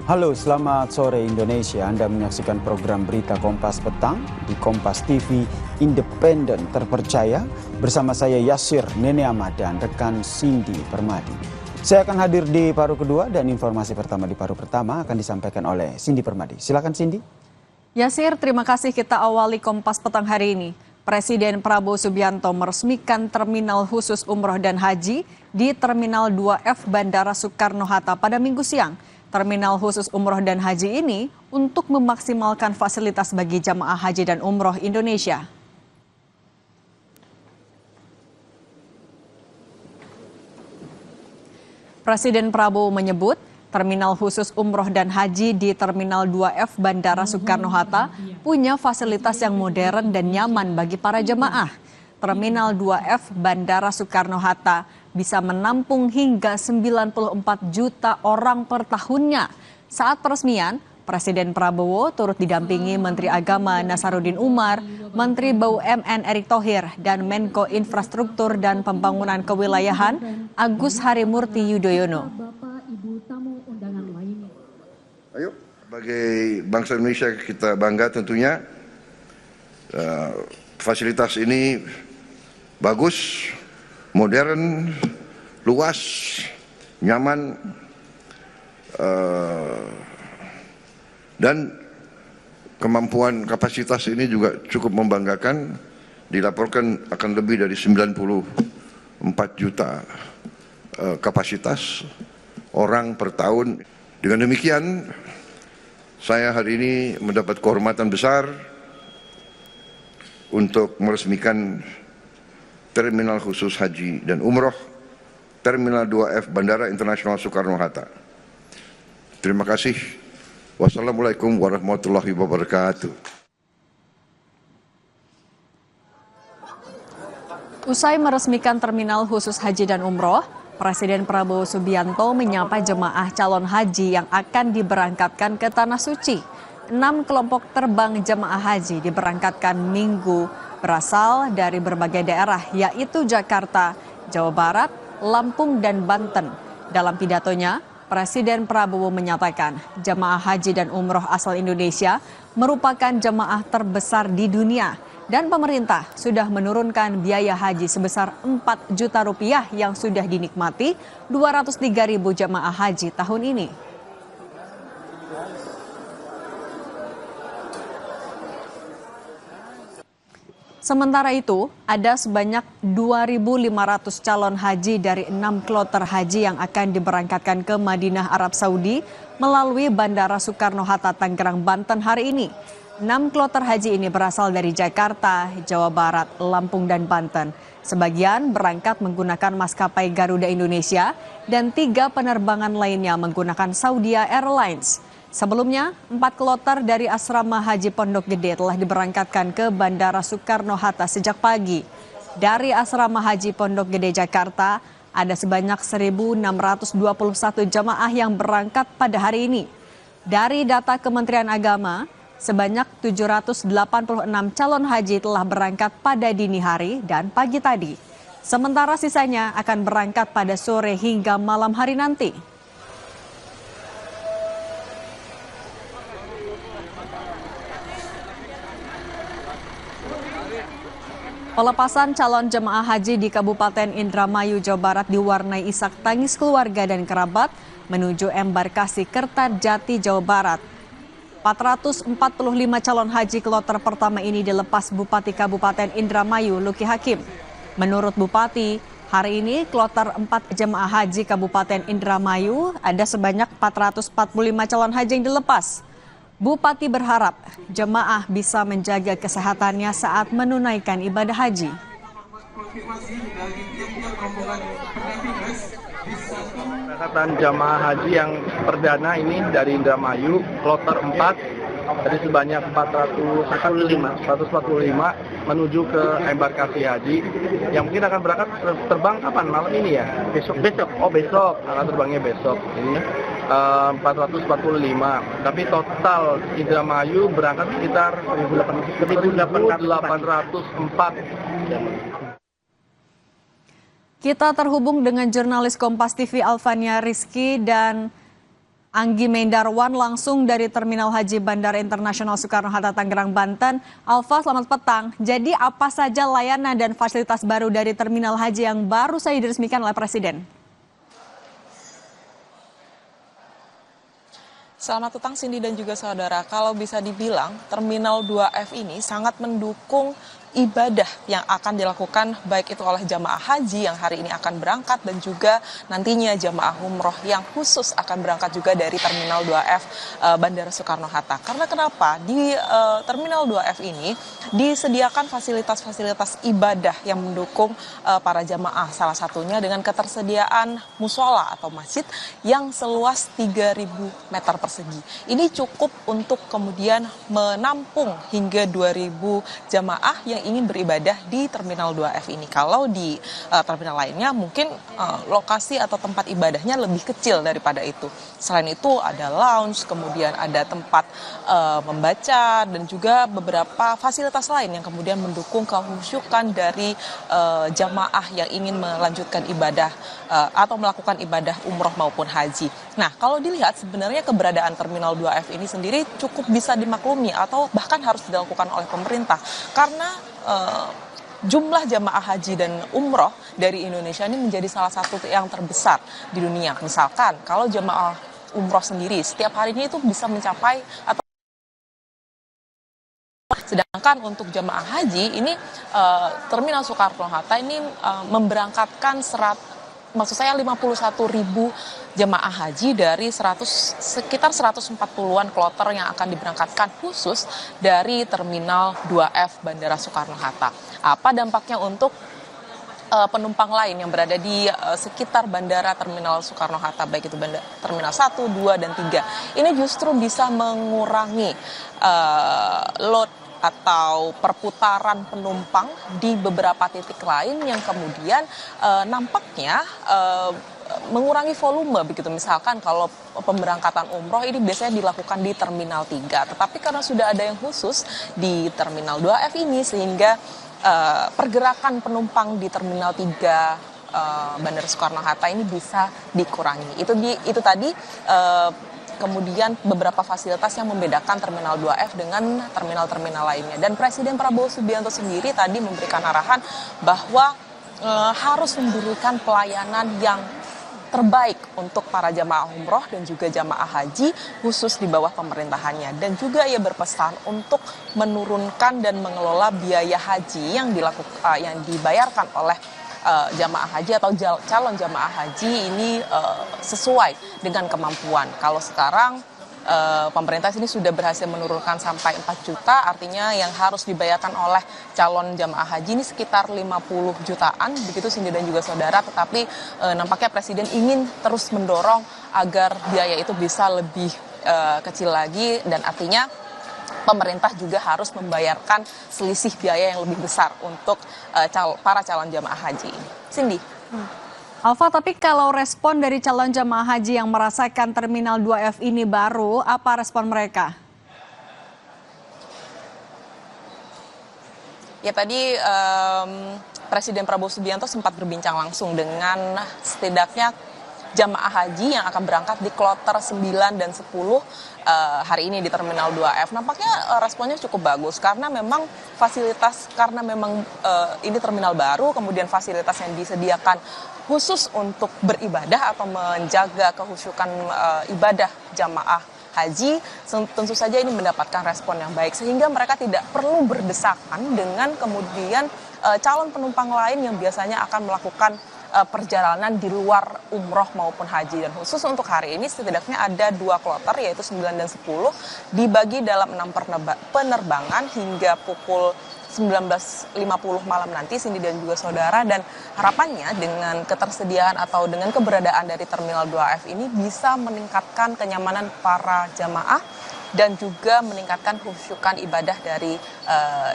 Halo, selamat sore Indonesia. Anda menyaksikan program Berita Kompas Petang di Kompas TV Independen Terpercaya. Bersama saya Yasir Nene Ahmad dan rekan Cindy Permadi. Saya akan hadir di paruh kedua dan informasi pertama di paruh pertama akan disampaikan oleh Cindy Permadi. Silakan Cindy. Yasir, terima kasih. Kita awali Kompas Petang hari ini. Presiden Prabowo Subianto meresmikan terminal khusus umroh dan haji di Terminal 2F Bandara Soekarno-Hatta pada Minggu siang. Terminal khusus umroh dan haji ini untuk memaksimalkan fasilitas bagi jamaah haji dan umroh Indonesia. Presiden Prabowo menyebut terminal khusus umroh dan haji di Terminal 2F Bandara Soekarno-Hatta punya fasilitas yang modern dan nyaman bagi para jemaah. Terminal 2F Bandara Soekarno-Hatta bisa menampung hingga 94 juta orang per tahunnya. Saat peresmian, Presiden Prabowo turut didampingi Menteri Agama Nasaruddin Umar, Menteri BUMN Erick Thohir, dan Menko Infrastruktur dan Pembangunan Kewilayahan Agus Harimurti Yudhoyono. Ayo, sebagai bangsa Indonesia kita bangga tentunya. Fasilitas ini bagus, modern, luas, nyaman, dan kemampuan kapasitas ini juga cukup membanggakan. Dilaporkan akan lebih dari 94 juta kapasitas orang per tahun. Dengan demikian, saya hari ini mendapat kehormatan besar untuk meresmikan Terminal Khusus Haji dan Umroh Terminal 2F Bandara Internasional Soekarno-Hatta. Terima kasih. Wassalamualaikum warahmatullahi wabarakatuh. Usai meresmikan Terminal Khusus Haji dan Umroh, Presiden Prabowo Subianto menyapa jemaah calon haji yang akan diberangkatkan ke Tanah Suci. 6 kelompok terbang jemaah haji diberangkatkan Minggu berasal dari berbagai daerah, yaitu Jakarta, Jawa Barat, Lampung, dan Banten. Dalam pidatonya, Presiden Prabowo menyatakan jemaah haji dan umroh asal Indonesia merupakan jemaah terbesar di dunia dan pemerintah sudah menurunkan biaya haji sebesar 4 juta rupiah yang sudah dinikmati 203.000 jemaah haji tahun ini. Sementara itu, ada sebanyak 2.500 calon haji dari 6 kloter haji yang akan diberangkatkan ke Madinah, Arab Saudi melalui Bandara Soekarno-Hatta, Tangerang, Banten hari ini. 6 kloter haji ini berasal dari Jakarta, Jawa Barat, Lampung, dan Banten. Sebagian berangkat menggunakan maskapai Garuda Indonesia dan 3 penerbangan lainnya menggunakan Saudia Airlines. Sebelumnya, 4 kloter dari Asrama Haji Pondok Gede telah diberangkatkan ke Bandara Soekarno-Hatta sejak pagi. Dari Asrama Haji Pondok Gede Jakarta, ada sebanyak 1.621 jamaah yang berangkat pada hari ini. Dari data Kementerian Agama, sebanyak 786 calon haji telah berangkat pada dini hari dan pagi tadi. Sementara sisanya akan berangkat pada sore hingga malam hari nanti. Pelepasan calon jemaah haji di Kabupaten Indramayu, Jawa Barat diwarnai isak tangis keluarga dan kerabat menuju embarkasi Kertajati, Jawa Barat. 445 calon haji kloter pertama ini dilepas Bupati Kabupaten Indramayu, Luki Hakim. Menurut Bupati, hari ini kloter 4 jemaah haji Kabupaten Indramayu ada sebanyak 445 calon haji yang dilepas. Bupati berharap jemaah bisa menjaga kesehatannya saat menunaikan ibadah haji. Keberangkatan jamaah haji yang perdana ini dari Indramayu, kloter 4, dari sebanyak 445 menuju ke embarkasi haji yang mungkin akan berangkat terbang kapan? Malam ini ya? Besok. Oh besok, akan terbangnya besok. Ini 445, tapi total Indramayu berangkat sekitar 1.804. Kita terhubung dengan jurnalis Kompas TV Alvania Rizky dan Anggi Mendarwan langsung dari Terminal Haji Bandara Internasional Soekarno-Hatta, Tangerang, Banten. Alfa, selamat petang. Jadi apa saja layanan dan fasilitas baru dari Terminal Haji yang baru saja diresmikan oleh Presiden? Selamat petang Cindy dan juga saudara. Kalau bisa dibilang Terminal 2F ini sangat mendukung ibadah yang akan dilakukan baik itu oleh jamaah haji yang hari ini akan berangkat dan juga nantinya jamaah umroh yang khusus akan berangkat juga dari Terminal 2F Bandara Soekarno-Hatta. Karena kenapa? Di Terminal 2F ini disediakan fasilitas-fasilitas ibadah yang mendukung para jamaah. Salah satunya dengan ketersediaan musola atau masjid yang seluas 3.000 meter persegi. Ini cukup untuk kemudian menampung hingga 2.000 jamaah yang ingin beribadah di Terminal 2F ini. Kalau di terminal lainnya mungkin lokasi atau tempat ibadahnya lebih kecil daripada itu. Selain itu ada lounge, kemudian ada tempat membaca dan juga beberapa fasilitas lain yang kemudian mendukung kehusyukan dari jamaah yang ingin melanjutkan ibadah atau melakukan ibadah umroh maupun haji. Nah, kalau dilihat sebenarnya keberadaan Terminal 2F ini sendiri cukup bisa dimaklumi atau bahkan harus dilakukan oleh pemerintah karena jumlah jamaah haji dan umroh dari Indonesia ini menjadi salah satu yang terbesar di dunia. Misalkan kalau jamaah umroh sendiri setiap harinya itu bisa mencapai atau sedangkan untuk jamaah haji ini Terminal Soekarno-Hatta ini memberangkatkan maksud saya 51.000 jemaah haji dari sekitar 140-an kloter yang akan diberangkatkan khusus dari Terminal 2F Bandara Soekarno-Hatta. Apa dampaknya untuk penumpang lain yang berada di sekitar bandara Terminal Soekarno-Hatta, baik itu Terminal 1, 2, dan 3. Ini justru bisa mengurangi load atau perputaran penumpang di beberapa titik lain yang kemudian nampaknya mengurangi volume begitu. Misalkan kalau pemberangkatan umroh ini biasanya dilakukan di Terminal 3, tetapi karena sudah ada yang khusus di Terminal 2F ini sehingga pergerakan penumpang di Terminal 3 Bandara Soekarno-Hatta ini bisa dikurangi. Itu tadi kemudian beberapa fasilitas yang membedakan Terminal 2F dengan terminal-terminal lainnya. Dan Presiden Prabowo Subianto sendiri tadi memberikan arahan bahwa harus memberikan pelayanan yang terbaik untuk para jamaah umroh dan juga jamaah haji khusus di bawah pemerintahannya. Dan juga ia berpesan untuk menurunkan dan mengelola biaya haji yang dibayarkan oleh jamaah haji atau calon jamaah haji ini sesuai dengan kemampuan. Kalau sekarang pemerintah sini sudah berhasil menurunkan sampai 4 juta, artinya yang harus dibayarkan oleh calon jamaah haji ini sekitar 50 jutaan, begitu Cindy dan juga saudara, tetapi nampaknya Presiden ingin terus mendorong agar biaya itu bisa lebih kecil lagi dan artinya pemerintah juga harus membayarkan selisih biaya yang lebih besar untuk para calon jamaah haji ini. Cindy. Alfa, tapi kalau respon dari calon jamaah haji yang merasakan Terminal 2F ini baru, apa respon mereka? Ya tadi Presiden Prabowo Subianto sempat berbincang langsung dengan setidaknya jamaah haji yang akan berangkat di kloter 9 dan 10 hari ini di Terminal 2F. Nampaknya responnya cukup bagus karena memang ini terminal baru, kemudian fasilitas yang disediakan khusus untuk beribadah atau menjaga kehusyukan ibadah jamaah haji, tentu saja ini mendapatkan respon yang baik sehingga mereka tidak perlu berdesakan dengan kemudian calon penumpang lain yang biasanya akan melakukan perjalanan di luar umroh maupun haji. Dan khusus untuk hari ini setidaknya ada 2 kloter yaitu 9 dan 10 dibagi dalam 6 penerbangan hingga pukul 19.50 malam nanti, Cindy dan juga saudara. Dan harapannya dengan ketersediaan atau dengan keberadaan dari Terminal 2F ini bisa meningkatkan kenyamanan para jamaah dan juga meningkatkan khusyukan ibadah dari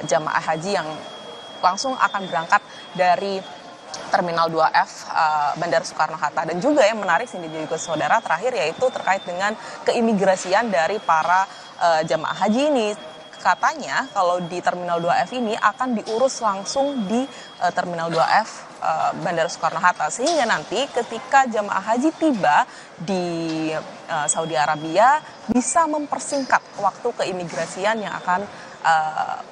jamaah haji yang langsung akan berangkat dari Terminal 2F Bandara Soekarno-Hatta. Dan juga yang menarik Cindy dan juga saudara terakhir yaitu terkait dengan keimigrasian dari para jamaah haji ini. Katanya kalau di Terminal 2F ini akan diurus langsung di Terminal 2F Bandara Soekarno-Hatta, sehingga nanti ketika jamaah haji tiba di Saudi Arabia bisa mempersingkat waktu keimigrasian yang akan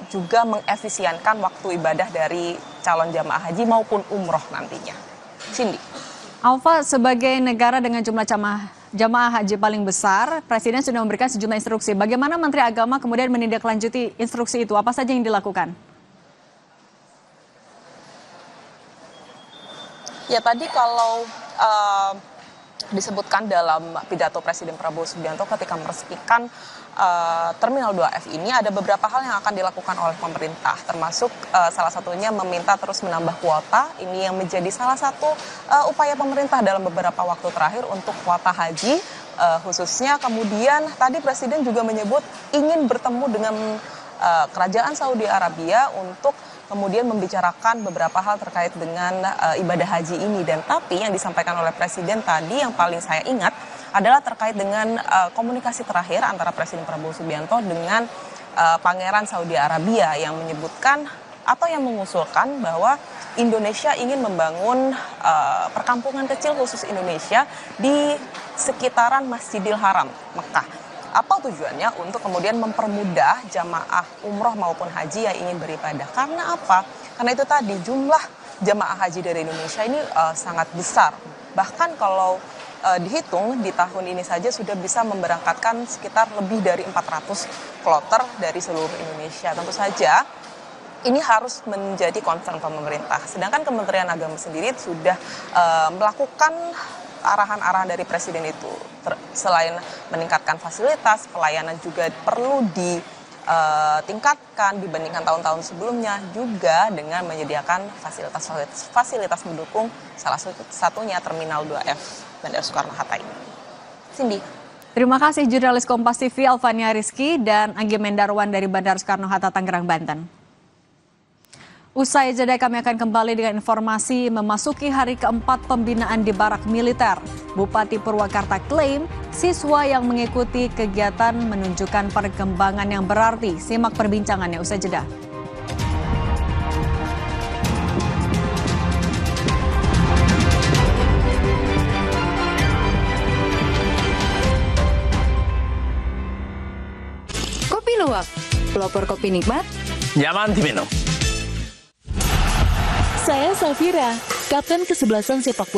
juga mengefisienkan waktu ibadah dari calon jamaah haji maupun umroh nantinya. Cindy. Alfa, sebagai negara dengan jumlah jamaah haji paling besar, Presiden sudah memberikan sejumlah instruksi. Bagaimana Menteri Agama kemudian menindaklanjuti instruksi itu? Apa saja yang dilakukan? Ya, tadi kalau disebutkan dalam pidato Presiden Prabowo Subianto ketika meresmikan Terminal 2F ini, ada beberapa hal yang akan dilakukan oleh pemerintah, termasuk salah satunya meminta terus menambah kuota. Ini yang menjadi salah satu upaya pemerintah dalam beberapa waktu terakhir untuk kuota haji khususnya. Kemudian tadi Presiden juga menyebut ingin bertemu dengan Kerajaan Saudi Arabia untuk kemudian membicarakan beberapa hal terkait dengan ibadah haji ini. Dan tapi yang disampaikan oleh Presiden tadi yang paling saya ingat adalah terkait dengan komunikasi terakhir antara Presiden Prabowo Subianto dengan Pangeran Saudi Arabia yang menyebutkan atau yang mengusulkan bahwa Indonesia ingin membangun perkampungan kecil khusus Indonesia di sekitaran Masjidil Haram, Mekah. Apa tujuannya? Untuk kemudian mempermudah jamaah umroh maupun haji yang ingin beribadah. Karena apa? Karena itu tadi jumlah jamaah haji dari Indonesia ini sangat besar. Bahkan kalau dihitung di tahun ini saja sudah bisa memberangkatkan sekitar lebih dari 400 kloter dari seluruh Indonesia. Tentu saja ini harus menjadi concern pemerintah. Sedangkan Kementerian Agama sendiri sudah melakukan arahan-arahan dari Presiden itu. Selain meningkatkan fasilitas, pelayanan juga perlu ditingkatkan dibandingkan tahun-tahun sebelumnya, juga dengan menyediakan fasilitas mendukung, salah satunya Terminal 2F Bandara Soekarno-Hatta ini. Cindy. Terima kasih jurnalis Kompas TV Alfania Rizky dan Anggi Mendarwan dari Bandara Soekarno-Hatta, Tangerang, Banten. Usai jeda kami akan kembali dengan informasi memasuki hari keempat pembinaan di barak militer. Bupati Purwakarta klaim siswa yang mengikuti kegiatan menunjukkan perkembangan yang berarti. Simak perbincangannya usai jeda. Kopi Luwak, pelopor kopi nikmat, nyaman diminum. Saya Safira, kapten kesebelasan sepak bola